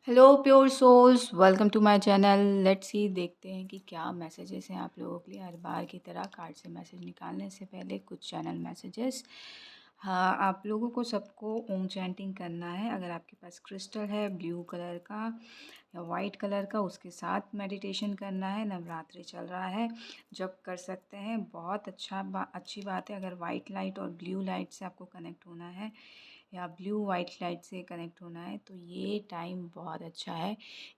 Hello pure souls, welcome to my channel. Let's see देखते हैं कि क्या मैसेजेस हैं आप लोगों के लिए। हर बार की तरह कार्ड से मैसेज निकालने से पहले कुछ चैनल मैसेजेस। हाँ, आप लोगों को सबको ओम चैंटिंग करना है। अगर आपके पास क्रिस्टल है ब्लू कलर का या वाइट कलर का, उसके साथ मेडिटेशन करना है। नवरात्रि चल रहा है, जब कर सकते हैं बहुत अच्छी बात है। अगर वाइट लाइट और ब्लू लाइट से आपको कनेक्ट होना है या ब्लू वाइट लाइट से कनेक्ट होना है तो ये टाइम बहुत अच्छा है।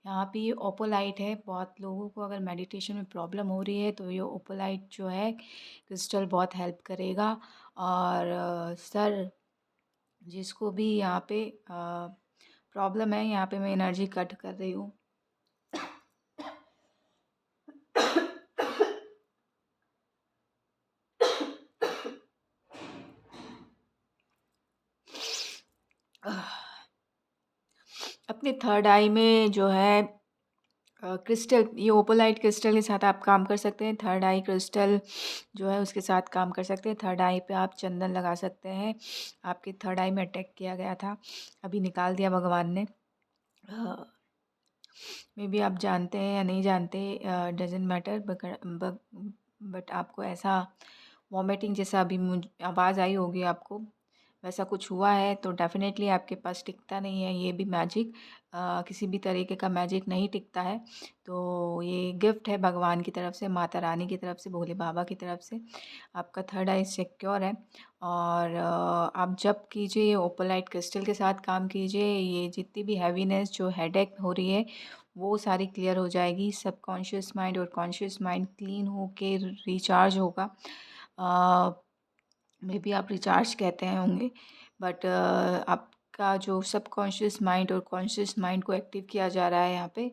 यहाँ पे ये ओपोलाइट है। बहुत लोगों को अगर मेडिटेशन में प्रॉब्लम हो रही है तो ये ओपोलाइट जो है क्रिस्टल बहुत हेल्प करेगा। और सर, जिसको भी यहाँ पे प्रॉब्लम है, यहाँ पे मैं एनर्जी कट कर रही हूँ। अपने थर्ड आई में जो है क्रिस्टल, ये ओपोलाइट क्रिस्टल के साथ आप काम कर सकते हैं। थर्ड आई क्रिस्टल जो है उसके साथ काम कर सकते हैं। थर्ड आई पे आप चंदन लगा सकते हैं। आपके थर्ड आई में अटैक किया गया था, अभी निकाल दिया भगवान ने। मे बी आप जानते हैं या नहीं जानते, डजेंट मैटर। बट आपको ऐसा वॉमिटिंग जैसा अभी आवाज़ आई होगी आपको, वैसा कुछ हुआ है तो डेफ़िनेटली आपके पास टिकता नहीं है ये भी मैजिक। किसी भी तरीके का मैजिक नहीं टिकता है। तो ये गिफ्ट है भगवान की तरफ से, माता रानी की तरफ से, भोले बाबा की तरफ से। आपका थर्ड आई सिक्योर है। और आप जब कीजिए ये ओपोलाइट क्रिस्टल के साथ काम कीजिए, ये जितनी भी हैवीनेस जो हेडेक हो रही है वो सारी क्लियर हो जाएगी। सबकॉन्शियस माइंड और कॉन्शियस माइंड क्लीन होके रिचार्ज होगा। मे बी आप रिचार्ज कहते हैं होंगे, बट आपका जो सबकॉन्शियस माइंड और कॉन्शियस माइंड को एक्टिव किया जा रहा है यहाँ पे।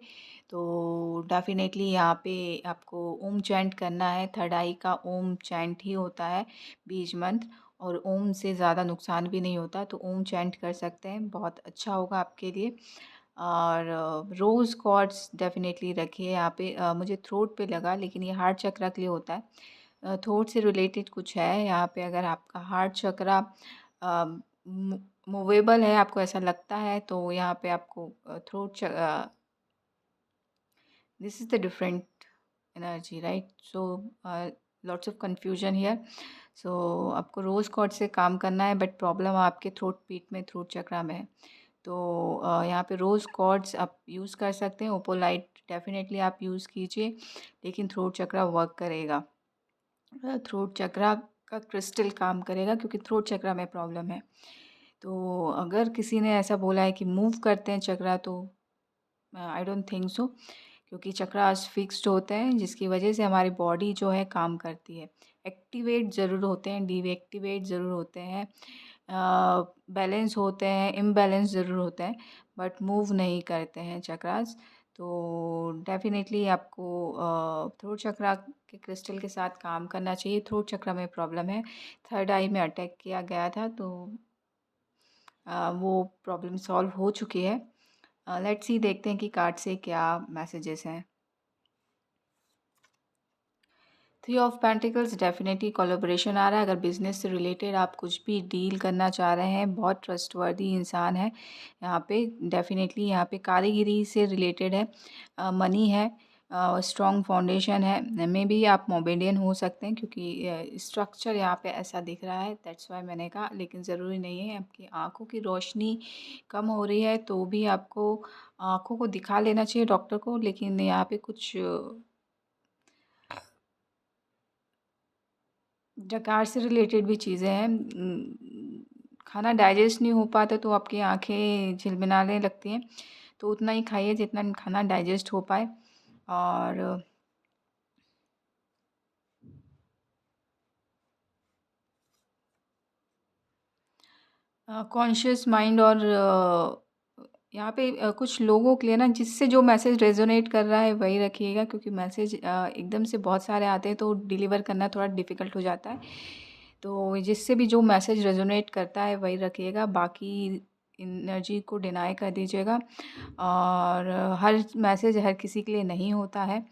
तो डेफिनेटली यहाँ पे आपको ओम चैंट करना है। थर्ड आई का ओम चैंट ही होता है, बीज मंत्र। और ओम से ज़्यादा नुकसान भी नहीं होता, तो ओम चैंट कर सकते हैं, बहुत अच्छा होगा आपके लिए। और रोज़ कॉर्ड्स डेफिनेटली रखिए यहाँ पे। मुझे थ्रोट पे लगा, लेकिन ये हार्ट चक्रा के लिए होता है। थ्रोट से रिलेटेड कुछ है यहाँ पे। अगर आपका हार्ट चक्रा मूवेबल है, आपको ऐसा लगता है, तो यहाँ पे आपको throat, this is the different energy, right? So lots of confusion here. So आपको रोज़ कॉर्ड से काम करना है, बट प्रॉब्लम आपके थ्रोट पीट में, थ्रोट चक्रा में है। तो यहाँ पे रोज़ कॉर्ड्स आप यूज़ कर सकते हैं। ओपोलाइट डेफिनेटली आप यूज़ कीजिए, लेकिन थ्रोट चक्रा वर्क करेगा। थ्रोट चक्रा का क्रिस्टल काम करेगा, क्योंकि थ्रोट चक्रा में प्रॉब्लम है। तो अगर किसी ने ऐसा बोला है कि मूव करते हैं चक्रा, तो आई डोंट थिंक सो, क्योंकि चक्रास फिक्स्ड होते हैं, जिसकी वजह से हमारी बॉडी जो है काम करती है। एक्टिवेट ज़रूर होते हैं, डीएक्टिवेट ज़रूर होते हैं, बैलेंस होते हैं, इम्बैलेंस ज़रूर होते हैं, बट मूव नहीं करते हैं चक्रास। तो डेफिनेटली आपको थ्रोट चक्रा के क्रिस्टल के साथ काम करना चाहिए। थ्रोट चक्रा में प्रॉब्लम है, थर्ड आई में अटैक किया गया था, तो वो प्रॉब्लम सॉल्व हो चुकी है। लेट्स सी देखते हैं कि कार्ड से क्या मैसेजेस हैं। Three of pentacles, definitely collaboration आ रहा है। अगर बिजनेस से रिलेटेड आप कुछ भी डील करना चाह रहे हैं, बहुत ट्रस्टवर्दी इंसान है यहाँ पे। डेफिनेटली यहाँ पे कारीगिरी से रिलेटेड है, मनी है, स्ट्रॉन्ग फाउंडेशन है। मे बी आप मोमेडियन हो सकते हैं, क्योंकि स्ट्रक्चर यहाँ पे ऐसा दिख रहा है, दैट्स वाई मैंने कहा। लेकिन ज़रूरी नहीं है। आपकी आंखों की रोशनी कम हो रही है तो भी आपको आंखों को दिखा लेना चाहिए डॉक्टर को। लेकिन यहाँ पे कुछ डकार से रिलेटेड भी चीज़ें हैं। खाना डाइजेस्ट नहीं हो पाता तो आपकी आंखें झिलमिलाने लगती हैं, तो उतना ही खाइए जितना खाना डाइजेस्ट हो पाए। और कॉन्शियस माइंड, और यहाँ पे कुछ लोगों के लिए ना, जिससे जो मैसेज रेजोनेट कर रहा है वही रखिएगा, क्योंकि मैसेज एकदम से बहुत सारे आते हैं तो डिलीवर करना थोड़ा डिफ़िकल्ट हो जाता है। तो जिससे भी जो मैसेज रेजोनेट करता है वही रखिएगा, बाकी एनर्जी को डिनाई कर दीजिएगा। और हर मैसेज हर किसी के लिए नहीं होता है।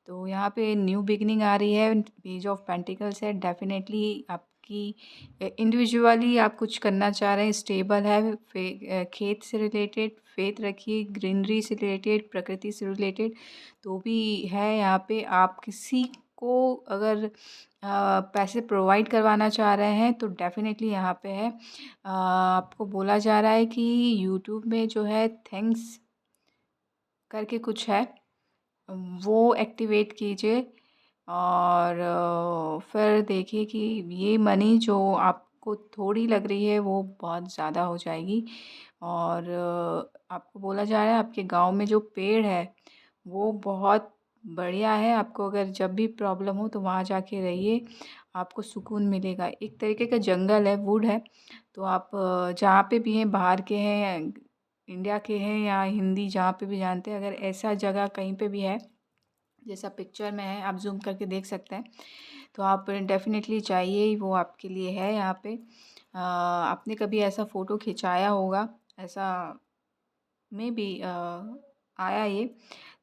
तो यहाँ पे न्यू बिगिनिंग आ रही है, पेज ऑफ पेंटिकल्स है। डेफिनेटली आपकी कि इंडिविजुअली आप कुछ करना चाह रहे हैं, स्टेबल है, खेत से रिलेटेड, फेथ रखिए, ग्रीनरी से रिलेटेड, प्रकृति से रिलेटेड तो भी है यहाँ पे। आप किसी को अगर पैसे प्रोवाइड करवाना चाह रहे हैं तो डेफ़िनेटली यहाँ पे है। आपको बोला जा रहा है कि यूट्यूब में जो है थैंक्स करके कुछ है, वो एक्टिवेट कीजिए और फिर देखिए कि ये मनी जो आपको थोड़ी लग रही है वो बहुत ज़्यादा हो जाएगी। और आपको बोला जा रहा है आपके गाँव में जो पेड़ है वो बहुत बढ़िया है। आपको अगर जब भी प्रॉब्लम हो तो वहाँ जाके रहिए, आपको सुकून मिलेगा। एक तरीके का जंगल है, वुड है। तो आप जहाँ पे भी हैं, बाहर के हैं, इंडिया के हैं या हिंदी जहाँ पे भी जानते हैं, अगर ऐसा जगह कहीं पे भी है जैसा पिक्चर में है, आप ज़ूम करके देख सकते हैं, तो आप डेफ़िनेटली जाइए ही, वो आपके लिए है यहाँ पे। आपने कभी ऐसा फ़ोटो खिंचाया होगा, ऐसा मेबी आया ये,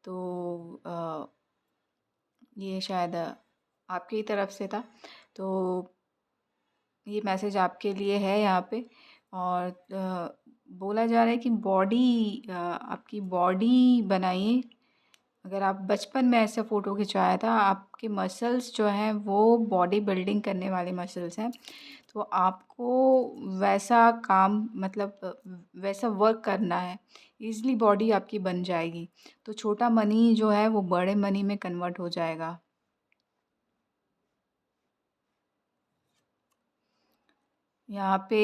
तो ये शायद आपकी ही तरफ से था। तो ये मैसेज आपके लिए है यहाँ पे। और बोला जा रहा है कि आपकी बॉडी बनाइए। अगर आप बचपन में ऐसा फ़ोटो खिंचवाया था, आपके मसल्स जो हैं वो बॉडी बिल्डिंग करने वाले मसल्स हैं, तो आपको वैसा काम मतलब वैसा वर्क करना है, ईज़िली बॉडी आपकी बन जाएगी। तो छोटा मनी जो है वो बड़े मनी में कन्वर्ट हो जाएगा। यहाँ पे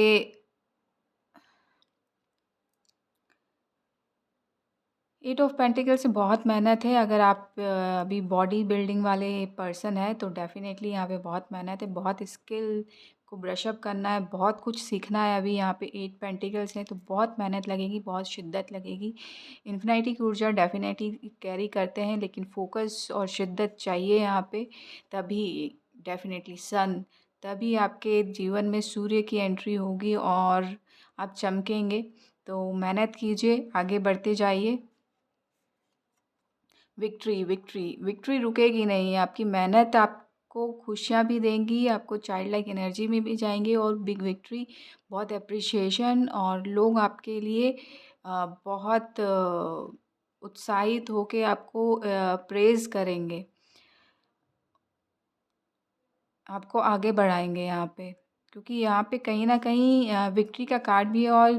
8 ऑफ पेंटिकल से बहुत मेहनत है। अगर आप अभी बॉडी बिल्डिंग वाले पर्सन हैं तो डेफ़िनेटली यहाँ पे बहुत मेहनत है, बहुत स्किल को ब्रश अप करना है, बहुत कुछ सीखना है। अभी यहाँ पे 8 पेंटिकल्स हैं तो बहुत मेहनत लगेगी, बहुत शिद्दत लगेगी। इन्फिनिटी की ऊर्जा डेफ़िनेटली कैरी करते हैं, लेकिन फ़ोकस और शिद्दत चाहिए यहाँ पे, तभी डेफ़िनेटली तभी आपके जीवन में सूर्य की एंट्री होगी और आप चमकेंगे। तो मेहनत कीजिए, आगे बढ़ते जाइए। विक्ट्री विक्ट्री विक्ट्री रुकेगी नहीं। आपकी मेहनत आपको खुशियाँ भी देंगी, आपको चाइल्ड लाइक एनर्जी में भी जाएंगे और बिग विक्ट्री, बहुत अप्रिशिएशन और लोग आपके लिए बहुत उत्साहित होके आपको प्रेज़ करेंगे, आपको आगे बढ़ाएंगे यहाँ पे। क्योंकि यहाँ पे कहीं ना कहीं विक्ट्री का कार्ड भी है और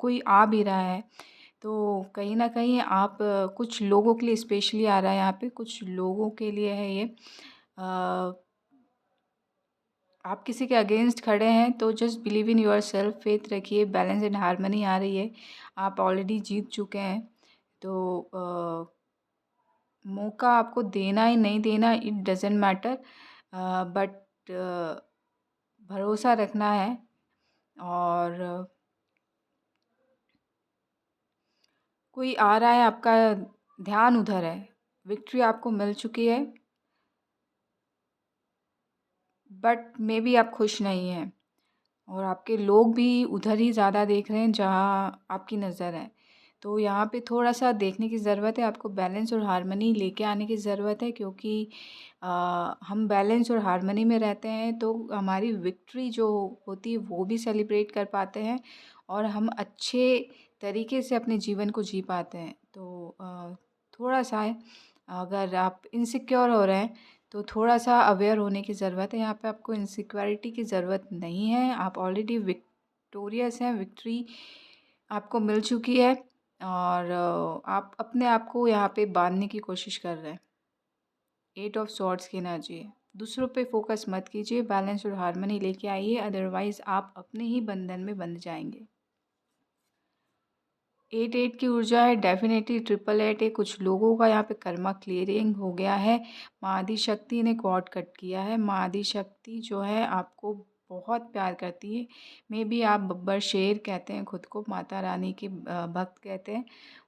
कोई आ भी रहा है, तो कहीं न कहीं आप कुछ लोगों के लिए स्पेशली आ रहा है यहाँ पे, कुछ लोगों के लिए है ये। अ, आप किसी के अगेंस्ट खड़े हैं तो just believe in yourself, faith रखिए, बैलेंस एंड हार्मनी आ रही है। आप ऑलरेडी जीत चुके हैं। तो मौका आपको देना ही नहीं देना इट डज़न्ट मैटर, बट भरोसा रखना है। और कोई आ रहा है, आपका ध्यान उधर है, विक्ट्री आपको मिल चुकी है, बट मे बी आप खुश नहीं हैं और आपके लोग भी उधर ही ज़्यादा देख रहे हैं जहाँ आपकी नज़र है। तो यहाँ पे थोड़ा-सा देखने की ज़रूरत है, आपको बैलेंस और हार्मनी लेके आने की ज़रूरत है, क्योंकि हम बैलेंस और हार्मनी में रहते हैं तो हमारी विक्ट्री जो होती है वो भी सेलिब्रेट कर पाते हैं और हम अच्छे तरीके से अपने जीवन को जी पाते हैं। तो थोड़ा-सा है, अगर आप इनसिक्योर हो रहे हैं तो थोड़ा-सा अवेयर होने की ज़रूरत है। यहाँ पे आपको इनसिक्योरिटी की ज़रूरत नहीं है, आप ऑलरेडी विक्टोरियस हैं, विक्ट्री आपको मिल चुकी है और आप अपने आप को यहाँ पे बाँधने की कोशिश कर रहे हैं। 8 ऑफ सॉर्ड्स की एनर्जी है। दूसरों पे फ़ोकस मत कीजिए, बैलेंस और हार्मनी लेके आइए, अदरवाइज़ आप अपने ही बंधन में बंध जाएँगे। 8-8 की ऊर्जा है, डेफ़िनेटली 888 है। कुछ लोगों का यहाँ पे कर्मा क्लियरिंग हो गया है। माँ आदिशक्ति ने कॉर्ड कट किया है। माँ आदिशक्ति जो है आपको बहुत प्यार करती है। मेबी आप बब्बर शेर कहते हैं खुद को, माता रानी के भक्त कहते हैं,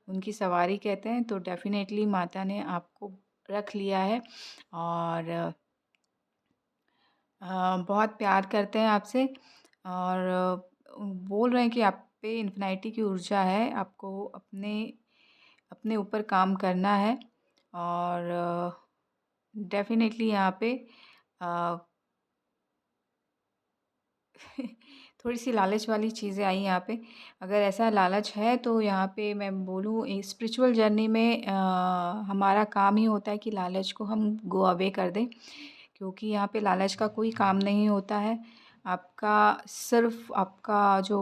उनकी सवारी कहते हैं। तो डेफ़िनेटली माता ने आपको रख लिया है और बहुत प्यार करते हैं आपसे और बोल रहे हैं कि आप पे इन्फिनिटी की ऊर्जा है, आपको अपने अपने ऊपर काम करना है और डेफ़िनेटली यहाँ पे अ, थोड़ी-सी लालच वाली चीज़ें आई यहाँ पे। अगर ऐसा लालच है तो यहाँ पे मैं बोलूँ स्पिरिचुअल जर्नी में हमारा काम ही होता है कि लालच को हम गो अवे कर दें, क्योंकि यहाँ पे लालच का कोई काम नहीं होता है। आपका सिर्फ़ आपका जो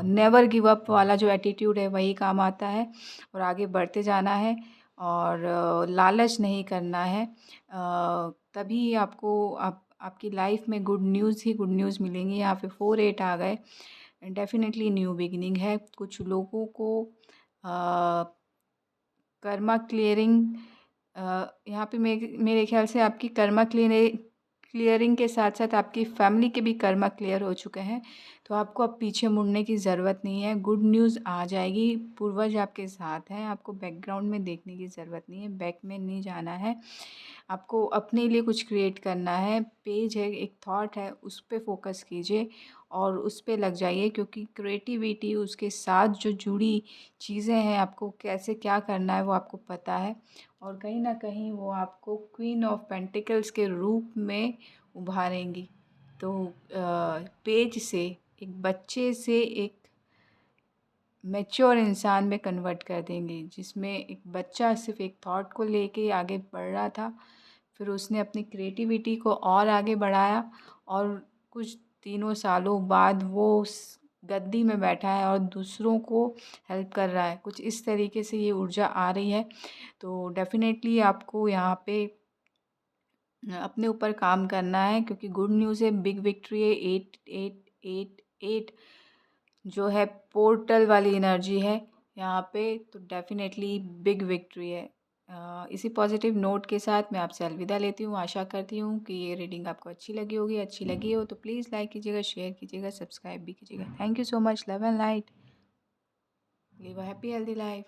नेवर गिव अप वाला जो एटीट्यूड है वही काम आता है और आगे बढ़ते जाना है और लालच नहीं करना है। तभी आपको आपकी लाइफ में गुड न्यूज़ ही गुड न्यूज़ मिलेंगी। यहाँ पे 4-8 आ गए, डेफ़िनेटली न्यू बिगिनिंग है। कुछ लोगों को अ, कर्मा क्लियरिंग यहाँ पे मेरे ख़्याल से आपकी कर्मा क्लियरिंग के साथ-साथ आपकी फ़ैमिली के भी कर्मा क्लियर हो चुके हैं, तो आपको अब पीछे मुड़ने की ज़रूरत नहीं है। गुड न्यूज़ आ जाएगी, पूर्वज आपके साथ हैं, आपको बैकग्राउंड में देखने की ज़रूरत नहीं है, बैक में नहीं जाना है। आपको अपने लिए कुछ क्रिएट करना है, पेज है, एक थॉट है, उस पे फ़ोकस कीजिए और उस पे लग जाइए, क्योंकि क्रिएटिविटी उसके साथ जो जुड़ी चीज़ें हैं, आपको कैसे क्या करना है वो आपको पता है और कहीं न कहीं वो आपको क्वीन ऑफ पेंटिकल्स के रूप में उभारेंगी। तो पेज से एक बच्चे से एक मैच्योर इंसान में कन्वर्ट कर देंगे, जिसमें एक बच्चा सिर्फ़ एक थॉट को लेके आगे बढ़ रहा था, फिर उसने अपनी क्रिएटिविटी को और आगे बढ़ाया और कुछ दिनों सालों बाद वो उस गद्दी में बैठा है और दूसरों को हेल्प कर रहा है। कुछ इस तरीके से ये ऊर्जा आ रही है, तो डेफ़िनेटली आपको यहाँ पे अपने ऊपर काम करना है, क्योंकि गुड न्यूज़ है, बिग विक्ट्री है। 8888 जो है पोर्टल वाली एनर्जी है यहाँ पे, तो डेफ़िनेटली बिग विक्ट्री है। इसी पॉजिटिव नोट के साथ मैं आपसे अलविदा लेती हूँ। आशा करती हूँ कि ये रीडिंग आपको अच्छी लगी होगी। अच्छी लगी हो तो प्लीज़ लाइक कीजिएगा, शेयर कीजिएगा, सब्सक्राइब भी कीजिएगा। Thank you so much. Love and light. Live a happy healthy life.